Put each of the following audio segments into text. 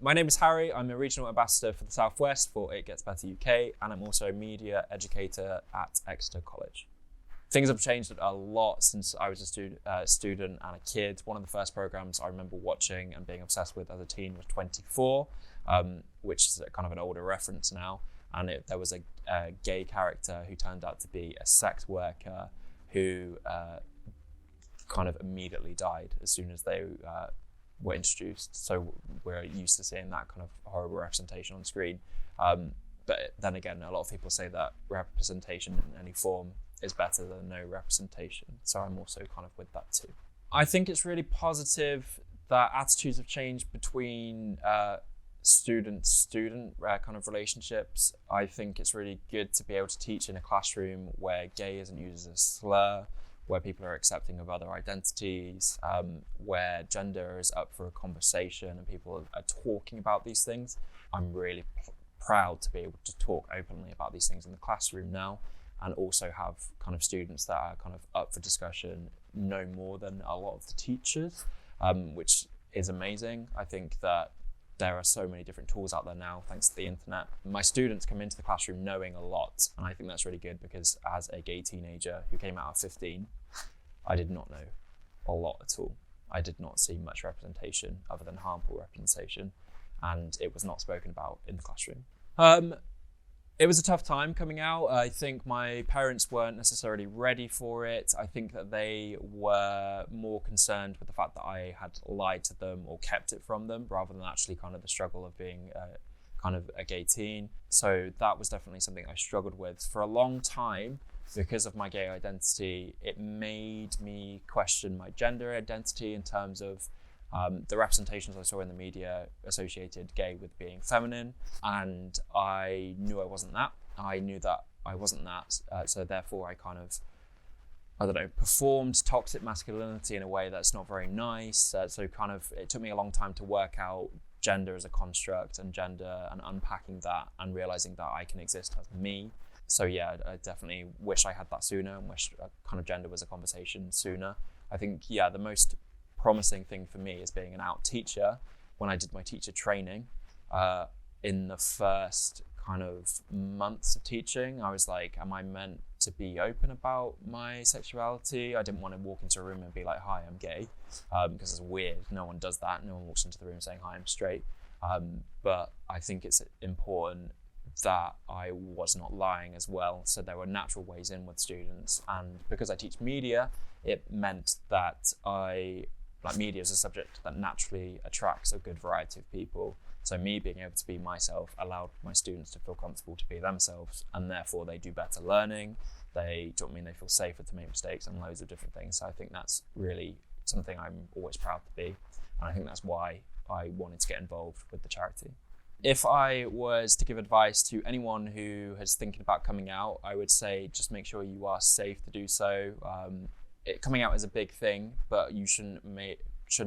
My name is Harry. I'm a regional ambassador for the Southwest for It Gets Better UK, and I'm also a media educator at Exeter College. Things have changed a lot since I was a student and a kid. One of the first programs I remember watching and being obsessed with as a teen was 24, which is kind of an older reference now. And there was a gay character who turned out to be a sex worker who kind of immediately died as soon as they were introduced. So we're used to seeing that kind of horrible representation on screen. But then again, a lot of people say that representation in any form is better than no representation. So I'm also kind of with that too. I think it's really positive that attitudes have changed between student-student kind of relationships. I think it's really good to be able to teach in a classroom where gay isn't used as a slur, where people are accepting of other identities, where gender is up for a conversation and people are talking about these things. I'm really proud to be able to talk openly about these things in the classroom now, and also have kind of students that are kind of up for discussion, know more than a lot of the teachers, which is amazing. I think that there are so many different tools out there now, thanks to the internet. My students come into the classroom knowing a lot, and I think that's really good because as a gay teenager who came out at 15, I did not know a lot at all. I did not see much representation other than harmful representation, and it was not spoken about in the classroom. It was a tough time coming out. I think my parents weren't necessarily ready for it. I think that they were more concerned with the fact that I had lied to them or kept it from them rather than actually kind of the struggle of being kind of a gay teen. So that was definitely something I struggled with for a long time because of my gay identity. It made me question my gender identity in terms of the representations I saw in the media associated gay with being feminine, and I knew I wasn't that. I knew that I wasn't that, so therefore I kind of, performed toxic masculinity in a way that's not very nice. So kind of, it took me a long time to work out gender as a construct and gender and unpacking that and realizing that I can exist as me. So yeah, I definitely wish I had that sooner and wish kind of gender was a conversation sooner. I think, yeah, the most promising thing for me is being an out teacher. When I did my teacher training, in the first kind of months of teaching, I was like, am I meant to be open about my sexuality? I didn't want to walk into a room and be like, hi, I'm gay, because it's weird. No one does that. No one walks into the room saying, hi, I'm straight. But I think it's important that I was not lying as well. So there were natural ways in with students. And because I teach media, it meant that media is a subject that naturally attracts a good variety of people. So me being able to be myself allowed my students to feel comfortable to be themselves, and therefore they do better learning. They feel safer to make mistakes and loads of different things. So I think that's really something I'm always proud to be. And I think that's why I wanted to get involved with the charity. If I was to give advice to anyone who is thinking about coming out, I would say just make sure you are safe to do so. Coming out is a big thing, but you shouldn't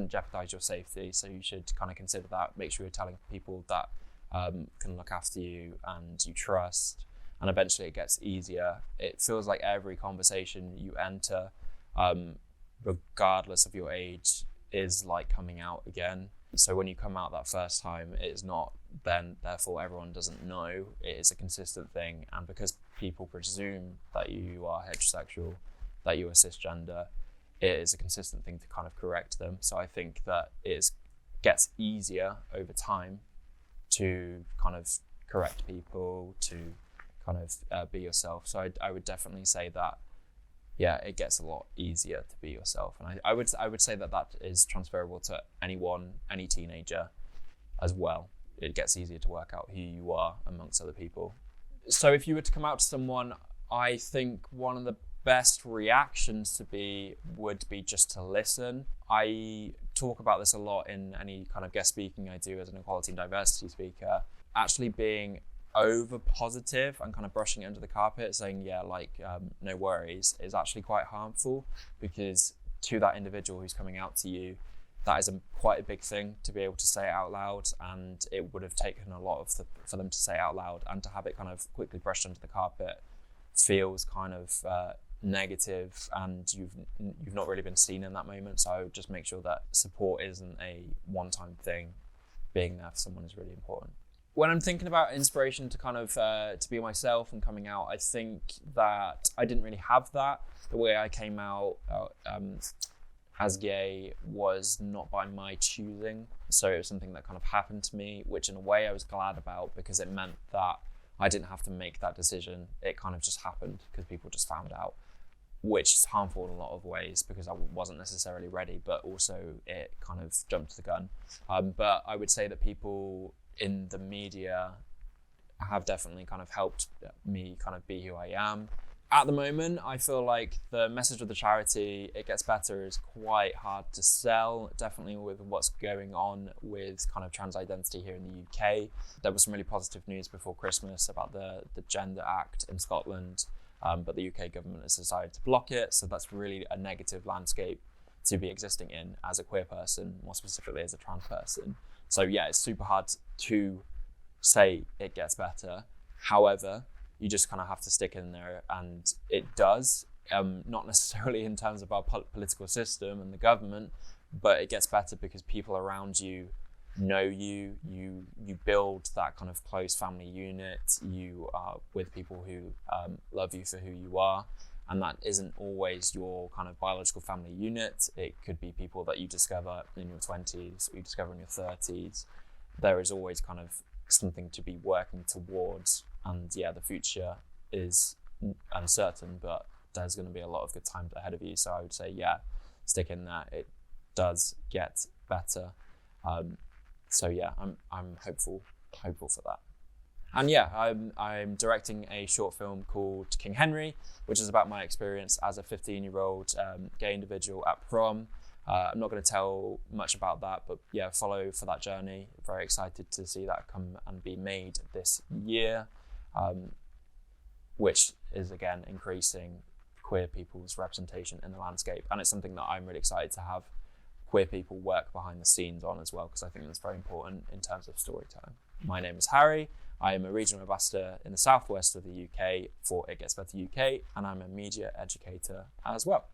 jeopardize your safety. So you should kind of consider that. Make sure you're telling people that can look after you and you trust, and eventually it gets easier. It feels like every conversation you enter, regardless of your age, is like coming out again. So when you come out that first time, it is not then therefore everyone doesn't know. It is a consistent thing, and because people presume that you are heterosexual, that you are cisgender, it is a consistent thing to kind of correct them. So I think that it gets easier over time to kind of correct people, to kind of be yourself. So I would definitely say that, yeah, it gets a lot easier to be yourself. And I would say that is transferable to anyone, any teenager as well. It gets easier to work out who you are amongst other people. So if you were to come out to someone, I think one of the best reactions would be just to listen. I talk about this a lot in any kind of guest speaking I do as an equality and diversity speaker. Actually being over positive and kind of brushing it under the carpet, saying no worries, is actually quite harmful, because to that individual who's coming out to you, that is quite a big thing to be able to say it out loud, and it would have taken a lot for them to say it out loud, and to have it kind of quickly brushed under the carpet feels kind of negative, and you've not really been seen in that moment. So I would just make sure that support isn't a one-time thing. being there for someone is really important. When I'm thinking about inspiration to kind of to be myself and coming out, I think that I didn't really have that. The way I came out as gay was not by my choosing. So it was something that kind of happened to me, which in a way I was glad about, because it meant that I didn't have to make that decision. It kind of just happened because people just found out, which is harmful in a lot of ways because I wasn't necessarily ready, but also it kind of jumped the gun. But I would say that people in the media have definitely kind of helped me kind of be who I am. At the moment, I feel like the message of the charity, It Gets Better, is quite hard to sell, definitely with what's going on with kind of trans identity here in the UK. There was some really positive news before Christmas about the Gender Act in Scotland, but the UK government has decided to block it. So that's really a negative landscape to be existing in as a queer person, more specifically as a trans person. So yeah, it's super hard to say it gets better. However, you just kind of have to stick in there, and it does, not necessarily in terms of our political system and the government, but it gets better because people around you know you build that kind of close family unit. You are with people who love you for who you are, and that isn't always your kind of biological family unit. It could be people that you discover in your 20s, or you discover in your 30s. There is always kind of something to be working towards, and yeah, the future is uncertain, but there's going to be a lot of good times ahead of you. So I would say, yeah, stick in there. It does get better. So yeah, I'm hopeful for that. And yeah, I'm directing a short film called King Henry, which is about my experience as a 15-year-old gay individual at prom. I'm not going to tell much about that, but yeah, follow for that journey. Very excited to see that come and be made this year, which is again increasing queer people's representation in the landscape. And it's something that I'm really excited to have queer people work behind the scenes on as well, because I think that's very important in terms of storytelling. My name is Harry. I am a regional ambassador in the southwest of the UK for It Gets Better UK, and I'm a media educator as well.